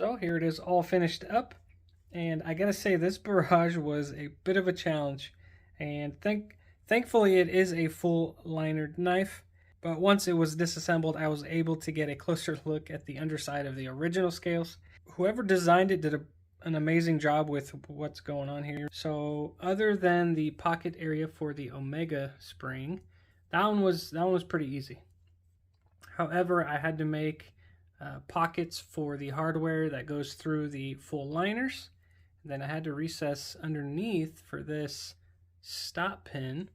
So here it is all finished up, and I gotta say this barrage was a bit of a challenge, and thankfully it is a full linered knife, but once it was disassembled I was able to get a closer look at the underside of the original scales. Whoever designed it did an amazing job with what's going on here. So other than the pocket area for the Omega spring, that one was pretty easy. However, I had to make pockets for the hardware that goes through the full liners. Then I had to recess underneath for this stop pin,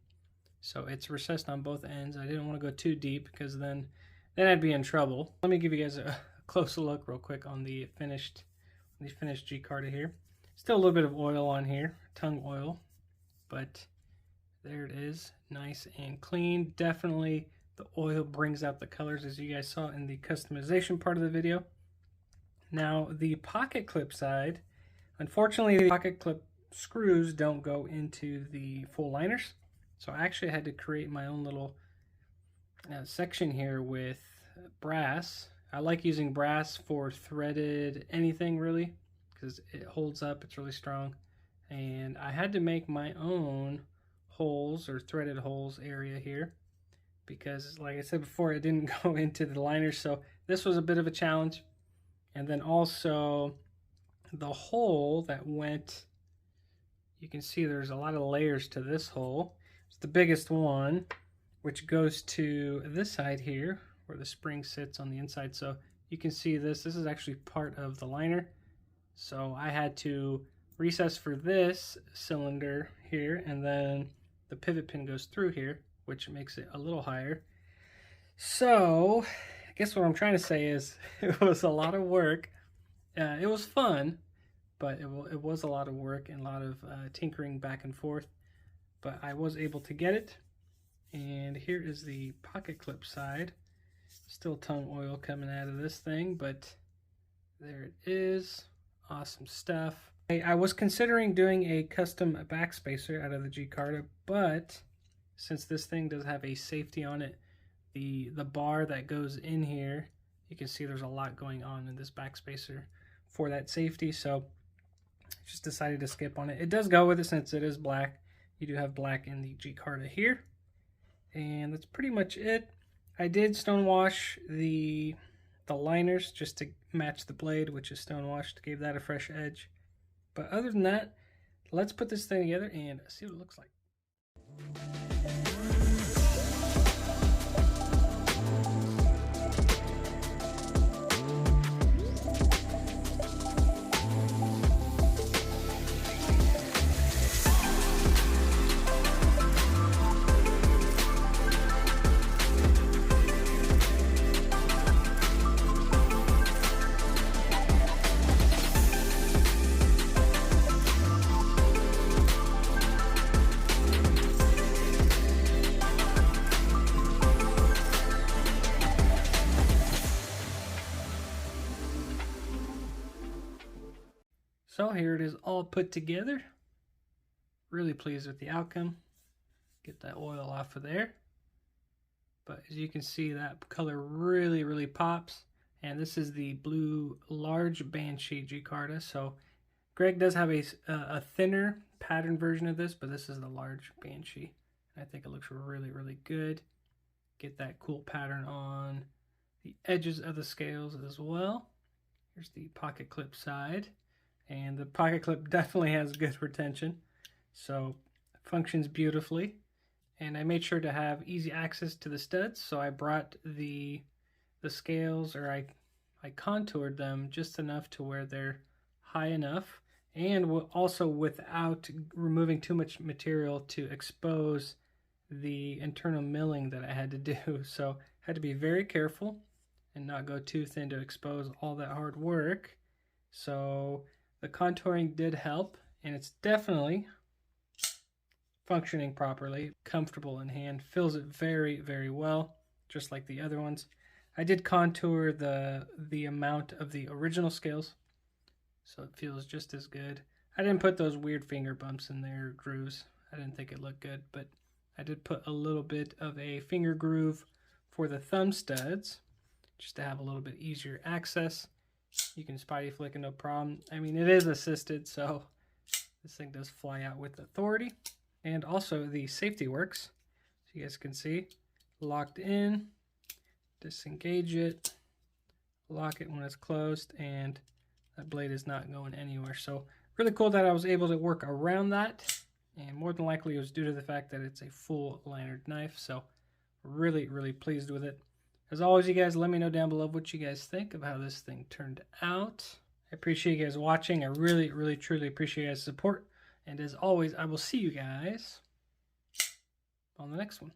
so it's recessed on both ends. I didn't want to go too deep because then I'd be in trouble. Let me give you guys a closer look real quick on the finished G-Carta here. Still a little bit of oil on here, tongue oil, but there it is, nice and clean. Definitely the oil brings out the colors, as you guys saw in the customization part of the video. Now the pocket clip side, unfortunately the pocket clip screws don't go into the full liners, so I actually had to create my own little section here with brass. I like using brass for threaded anything really because it holds up, it's really strong, and I had to make my own holes or threaded holes area here because, like I said before, it didn't go into the liners, so this was a bit of a challenge. And then also the hole that went, you can see there's a lot of layers to this hole. It's the biggest one, which goes to this side here where the spring sits on the inside. So you can see this is actually part of the liner, so I had to recess for this cylinder here, and then the pivot pin goes through here, which makes it a little higher. So I guess what I'm trying to say is it was a lot of work. It was fun, but it was a lot of work and a lot of tinkering back and forth, but I was able to get it. And here is the pocket clip side. Still tongue oil coming out of this thing, but there it is. Awesome stuff. I was considering doing a custom backspacer out of the G-Carta, but since this thing does have a safety on it, the bar that goes in here, you can see there's a lot going on in this backspacer for that safety, so just decided to skip on it. It does go with it since it is black. You do have black in the G-Carta here, and that's pretty much it. I did stonewash the liners just to match the blade, which is stonewashed, gave that a fresh edge. But other than that, let's put this thing together and see what it looks like. So here it is all put together. Really pleased with the outcome. Get that oil off of there. But as you can see, that color really pops. And this is the blue large Banshee G-Carta. So Greg does have a thinner pattern version of this, but this is the large Banshee. I think it looks really good. Get that cool pattern on the edges of the scales as well. Here's the pocket clip side. And the pocket clip definitely has good retention, so it functions beautifully. And I made sure to have easy access to the studs, so I brought the scales, or I contoured them just enough to where they're high enough, and also without removing too much material to expose the internal milling that I had to do. So I had to be very careful and not go too thin to expose all that hard work. So the contouring did help, and it's definitely functioning properly, comfortable in hand, fills it very well, just like the other ones. I did contour the amount of the original scales, so it feels just as good. I didn't put those weird finger bumps in there, grooves. I didn't think it looked good, but I did put a little bit of a finger groove for the thumb studs, just to have a little bit easier access. You can spidey flick it, no problem. I mean, it is assisted, so this thing does fly out with authority. And also the safety works. So you guys can see, locked in, disengage it, lock it when it's closed, and that blade is not going anywhere. So really cool that I was able to work around that. And more than likely it was due to the fact that it's a full linered knife. So really, really pleased with it. As always, you guys, let me know down below what you guys think of how this thing turned out. I appreciate you guys watching. I really, really, truly appreciate you guys' support. And as always, I will see you guys on the next one.